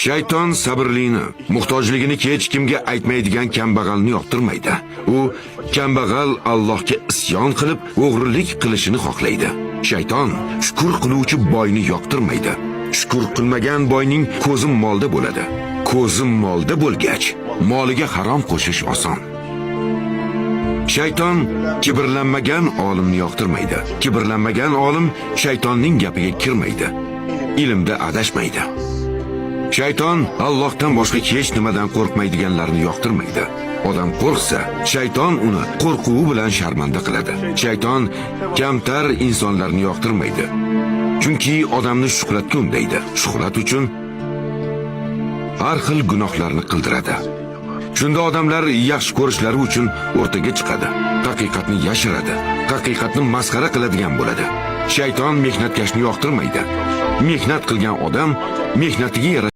Shayton sabrlini, muhtojligini hech kimga aytmaydigan kambag'alni yoqtirmaydi. U kambag'al Allohga isyon qilib, o'g'rilik qilishini xohlaydi. Shayton shukr qiluvchi boyni yoqtirmaydi. Shukr qilmagan boyning ko'zi molda bo'ladi. Ko'zi molda bo'lgach, moliga harom qo'shish oson. Shayton kibrlanmagan olimni yoqtirmaydi. Kibrlanmagan olim shaytonning gapiga kirmaydi. Ilmda adashmaydi. Shayton Allohdan boshqa hech nimadan qo'rqmaydiganlarni yoqtirmaydi. Odam qo'rqsa, shayton uni qo'rquvi bilan sharmanda qiladi. Shayton kamtar insonlarni yoqtirmaydi. Chunki odamni shuhratga undaydi. Shuhrat uchun har xil gunohlarni qildiradi. Shunda odamlar yaxshi ko'rishlari uchun o'rtaga chiqadi. Haqiqatni yashiradi. Haqiqatni masxara qiladigan bo'ladi. Shayton mehnatkashni yoqtirmaydi. Mehnat qilgan odam mehnatiga